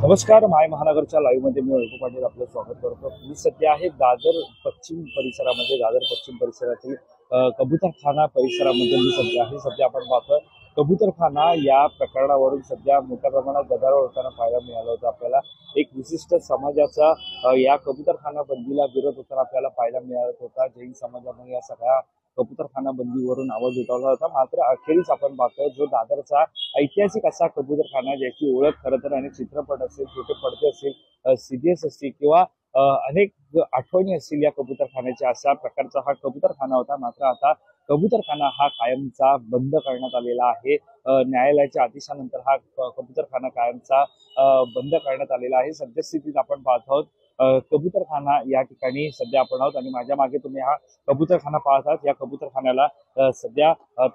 नमस्कार, माय महानगरच्या लाईव्ह मध्ये मी वैभव पाटील आपलं स्वागत करतो। मी सध्या आहे दादर पश्चिम परिसरामध्ये, दादर पश्चिम परिसरातील कबूतरखाना परिसरामध्ये मी सध्या आहे। सध्या आपण पाहतो कबूतरखाना या प्रकरणावरून सध्या मोठ्या प्रमाणात गदारोळ होताना पाहायला मिळालं होतं। आपल्याला एक विशिष्ट समाजाचा या कबूतरखाना बंदीला विरोध होताना आपल्याला पाहायला मिळत होता। जैन समाजाने या सगळ्या कबूतरखाना बंदीवरून आवाज उठवला होता। मात्र अखेरीस आपण पाहतोय जो दादरचा ऐतिहासिक असा कबूतरखाना, ज्याची ओळख खरं तर अनेक चित्रपट असेल, छोटे पडदे असेल, सीरियस असतील किंवा अनेक आठवणी असतील या कबूतरखान्याच्या, अशा प्रकारचा हा कबूतरखाना होता। मात्र आता कबूतरखाना हा कायमचा बंद करण्यात आलेला आहे। न्यायालयाच्या आदेशानंतर हा कबूतरखाना कायमचा बंद करण्यात आलेला आहे। सद्यस्थितीत आपण पाहत आहोत कबूतरखाना या ठिकाणी सध्या आपण आहोत आणि माझ्या मागे तुम्ही हा कबूतरखाना पाहत आहात। या कबूतरखान्याला सध्या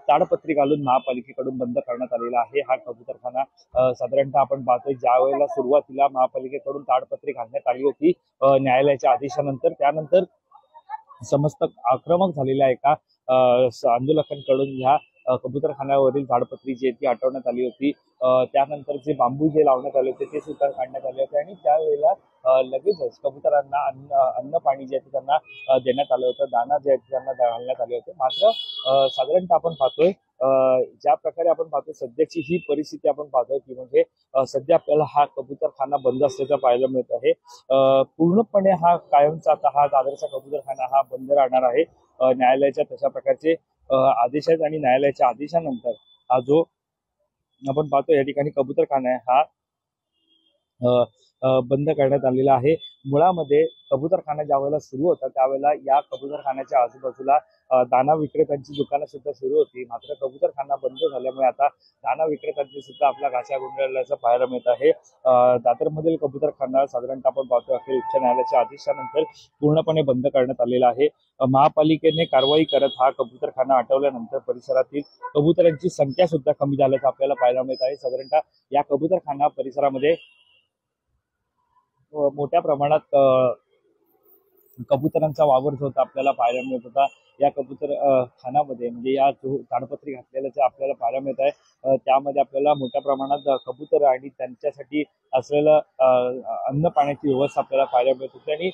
ताडपत्री घालून महापालिकेकडून बंद करण्यात आलेला आहे। हा कबूतरखाना साधारणतः आपण पाहतोय ज्या वेळेला सुरुवातीला महापालिकेकडून ताडपत्री घालण्यात आली होती न्यायालयाच्या आदेशानंतर, त्यानंतर समस्त आक्रमक झालेल्या एका आंदोलकांकडून ह्या कबूतरखान्यावरील ताडपत्री जी आहे ती हटवण्यात आली होती। त्यानंतर जे बांबू जे लावण्यात आले होते ते सुद्धा काढण्यात आले होते आणि त्यावेळेला लगेचच कबुतरांना अन्न पाणी जे आहे त्यांना देण्यात आलं होतं, दाना जे आहे त्यांना घालण्यात आले होते। मात्र साधारणतः आपण पाहतोय ज्या प्रकारे आपण पाहतो सध्याची ही परिस्थिती आपण पाहतोय की म्हणजे सध्या आपल्याला हा कबूतरखाना बंद असल्याचं पाहायला मिळत आहे। पूर्णपणे हा कायमचा आता हा दादरचा कबूतरखाना हा बंद राहणार आहे। न्यायालयाच्या तशा प्रकारचे आदेश आहेत आणि न्यायालयाच्या आदेशानंतर हा जो आपण पाहतो या ठिकाणी कबूतरखाना आहे हा बंद करण्यात आलेला आहे। मुळामध्ये कबूतरखाना ज्या वेळेला सुरू होता त्यावेळेला या कबूतरखान्याच्या आजूबाजूला दाना विक्रेत्यांची दुकानं सुद्धा सुरू होती। मात्र कबूतरखाना बंद झाल्यामुळे आता दाना विक्रेत्यांची सुद्धा आपला घासा गुंडाळल्याचं पाहायला मिळत आहे। दादरमधील कबूतरखाना साधारणतः आपण पाहतो अखेर उच्च न्यायालयाच्या आदेशानंतर पूर्णपणे बंद करण्यात आलेला आहे। महापालिकेने कारवाई करत हा कबूतरखाना हटवल्यानंतर परिसरातील कबुतरांची संख्या सुद्धा कमी झाल्याचं आपल्याला पाहायला मिळत आहे। साधारणतः या कबूतरखाना परिसरामध्ये मोठ्या प्रमाणात कबुतरांचा वावर जो होता आपल्याला पाहायला मिळत होता। या कबूतर खानामध्ये म्हणजे या जो ताडपत्री घातलेल्याचे आपल्याला पाहायला मिळत आहे त्यामध्ये आपल्याला मोठ्या प्रमाणात कबूतर आणि त्यांच्यासाठी असलेलं अन्न पाण्याची व्यवस्था आपल्याला पाहायला मिळत होती आणि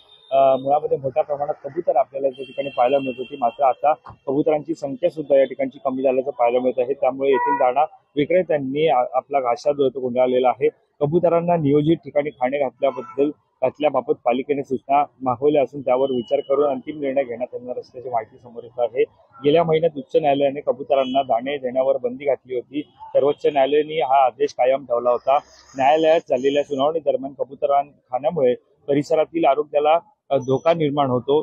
मुळामध्ये मोठ्या प्रमाणात कबूतर आपल्याला त्या ठिकाणी पाहायला मिळत होती। मात्र आता कबुतरांची संख्या सुद्धा या ठिकाणची कमी झाल्याचं पाहायला मिळत आहे। त्यामुळे येथील दाणा विक्रेत्यांनी आपला घासा जो तो गुंडाळलेला आहे। कबुतरांना नियोजित ठिकाणी खाणे घातल्याबाबत पालिकेने सूचना मागवल्या असून त्यावर विचार करून अंतिम निर्णय घेण्यात येणार असल्याची माहिती समोर येत आहे। गेल्या महिन्यात उच्च न्यायालयाने कबुतरांना दाणे देण्यावर बंदी घातली होती। सर्वोच्च न्यायालयाने हा आदेश कायम ठेवला होता। न्यायालयात झालेल्या सुनावणी दरम्यान कबुतरखान्यामुळे परिसरातील आरोग्याला धोका निर्माण होतो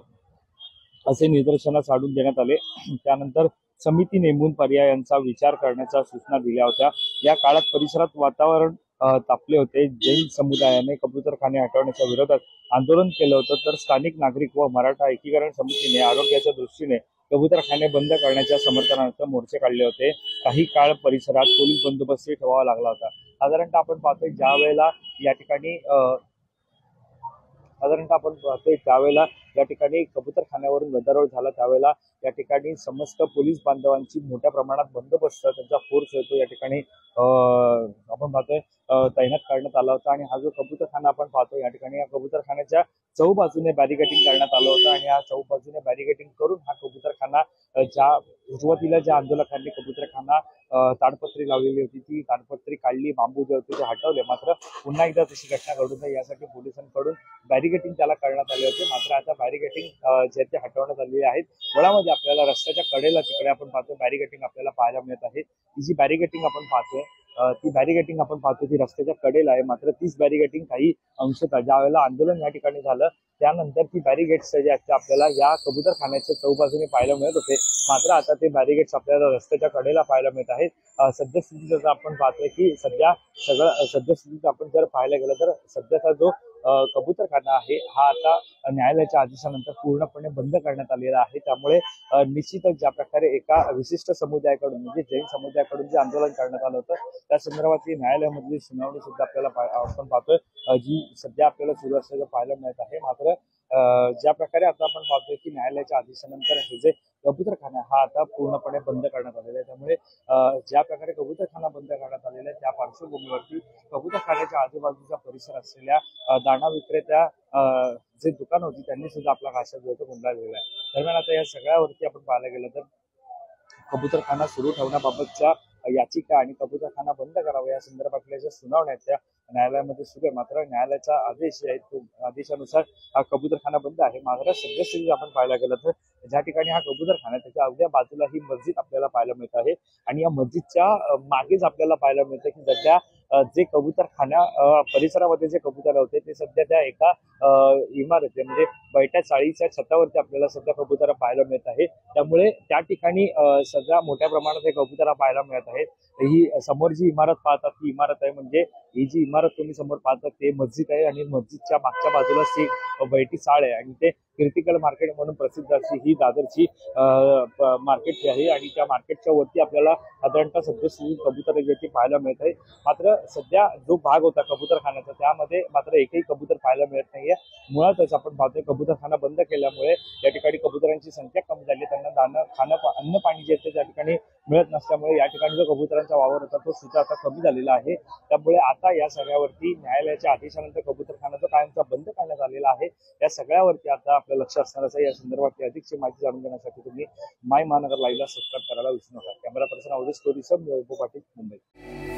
असे निदर्शनास आणून देण्यात आले। त्यानंतर समिती नेमून पर्यायांचा विचार करण्याच्या सूचना दिल्या होत्या। या काळात परिसरात वातावरण तापले होते। जैन समुदायाने कबूतरखाने हटवण्याच्या विरोधात आंदोलन केलं होतं, तर स्थानिक नागरिक व मराठा एकीकरण समितीने आरोग्याच्या दृष्टीने कबूतरखाने बंद करण्याच्या समर्थनार्थ मोर्चे काढले होते। काही काळ परिसरात पोलीस बंदोबस्त ठेवावा लागला होता। साधारणतः आपण पाहतोय ज्या वेळेला या ठिकाणी त्यावेळेला या ठिकाणी कबूतरखान्यावरून गदारोळ झाला त्यावेळेला या ठिकाणी समस्त पोलीस बांधवांची मोठ्या प्रमाणात बंदोबस्त त्यांचा फोर्स होतो या ठिकाणी आपण पाहतोय तैनात करण्यात आला होता। आणि हा जो कबूतरखाना आपण पाहतोय या ठिकाणी या कबूतरखान्याच्या चौबाजूने बॅरिकेटिंग करण्यात आलं होतं आणि या चौबाजूने बॅरिकेटिंग करून हा कबूतरखाना ज्या सुरुवातीला ज्या आंदोलकांनी कबूतरखाना ताडपत्री लावलेली होती ती ताडपत्री काढली, बांबू जे होते ते हटवले। मात्र पुन्हा एकदा तशी घटना घडू नये यासाठी पोलिसांकडून बॅरिकेटिंग त्याला करण्यात आले होते। मात्र आता बॅरिकेटिंग जे ते हटवण्यात आलेली आहेत। मुळामध्ये आपल्याला रस्त्याच्या कडेला तिकडे आपण पाहतो बॅरिकेटिंग आपल्याला पाहायला मिळत आहे। ही जी बॅरिकेटिंग आपण पाहतोय ती बॅरिकेटिंग आपण पाहतो ती रस्त्याच्या कडेला आहे। मात्र तीच बॅरिकेटिंग काही अंशतः ज्या वेळेला आंदोलन या ठिकाणी झालं त्यानंतर ती बॅरिगेट्स जे आहेत आपल्याला या कबूतरखान्याच्या चौबाजूने पाहायला मिळत होते। मात्र आता ते बॅरिगेट्स आपल्याला रस्त्याच्या कडेला पाहायला मिळत आहेत। सद्यस्थितीत आपण पाहतोय की सद्यस्थितीत आपण जर पाहायला गेलं तर सध्याचा जो कबूतरखाना आहे हा आता न्यायालयाच्या आदेशानंतर पूर्णपणे बंद करण्यात आलेला आहे। त्यामुळे निश्चितच ज्या प्रकारे एका विशिष्ट समुदायाकडून म्हणजे जैन समुदायाकडून जे आंदोलन करण्यात आलं होतं त्या संदर्भातली न्यायालयामधली सुनावणी सुद्धा आपल्याला आपण पाहतोय जी सध्या आपल्याला सुरू असल्याचं पाहायला मिळत आहे। मात्र ज्या प्रकारे आता आपण पाहतोय की न्यायालयाच्या आदेशानंतर हे जे कबूतरखाना हा आता पूर्णपणे बंद करण्यात आलेला आहे. त्यामुळे ज्या प्रकारे कबूतरखाना बंद करण्यात आलेला आहे त्या पार्श्वभूमीवरती कबूतरखान्याच्या आजूबाजूचा परिसर असलेल्या दाणा विक्रेत्या जे दुकान होती त्यांनी सुद्धा आपला घासा जो गुंडा दिलेला आहे. दरम्यान आता या सगळ्यावरती आपण पाहायला गेलं तर कबूतरखाना सुरू ठेवण्याबाबतच्या याचिका आणि कबूतरखाना बंद करावा या संदर्भातल्या ज्या सुनावण्या आहेत त्या न्यायालयामध्ये सुरू आहे. मात्र न्यायालयाचा आदेश आहे तो आदेशानुसार हा कबूतरखाना बंद आहे. मात्र सद्यस्थितीत आपण पाहायला गेलं तर ज्या ठिकाणी हा कबूतरखाना त्याच्या अवघ्या बाजूला ही मस्जिद आपल्याला पाहायला मिळत आहे आणि या मस्जिदच्या मागेच आपल्याला पाहायला मिळतं की सध्या जे कबूतरखान्या परिसरामध्ये जे कबूतर होते ते सध्या त्या एका इमारती म्हणजे बैठ्या चाळीच्या छतावरती आपल्याला सध्या कबूतर पाहायला मिळत आहे. त्यामुळे त्या ठिकाणी सध्या मोठ्या प्रमाणात हे कबूतर पाहायला मिळत आहेत. ही समोर जी इमारत पाहतात ती इमारत आहे म्हणजे ही जी इमारत तुम्ही समोर पाहतात ते मस्जिद आहे आणि मस्जिदच्या मागच्या बाजूलाच ती बैठी चाळ आहे आणि ते क्रिटिकल मार्केट म्हणून प्रसिद्ध अशी ही दादरची मार्केट आहे आणि त्या मार्केटच्या वरती आपल्याला साधारणतः सद्यस्थितीत कबूतर जे ती पाहायला मिळत आहे. मात्र सध्या जो भाग होता कबूतरखान्याचा त्यामध्ये मात्र एकही कबूतर पाहायला मिळत नाहीये. मुळातच आपण पाहतोय कबूतरखाना बंद केल्यामुळे या ठिकाणी कबुतरांची संख्या कमी झाली. त्यांना अन्न पाणी जे ते त्या ठिकाणी मिळत नसल्यामुळे या ठिकाणी जो कबुतरांचा वावर होता तो सुद्धा आता कमी झालेला आहे. त्यामुळे आता या सगळ्यावरती न्यायालयाच्या आदेशानंतर कबूतरखाना जो कायमचा बंद करण्यात आलेला आहे या सगळ्यावरती आता आपलं लक्ष असणारच आहे. या संदर्भात अधिकची माहिती जाणून घेण्यासाठी तुम्ही माय महानगर लाईव्हला सबस्क्राईब करायला विसरू नका. कॅमेरा पर्सन अवधेश स्टोरी सब पाटील, मुंबई.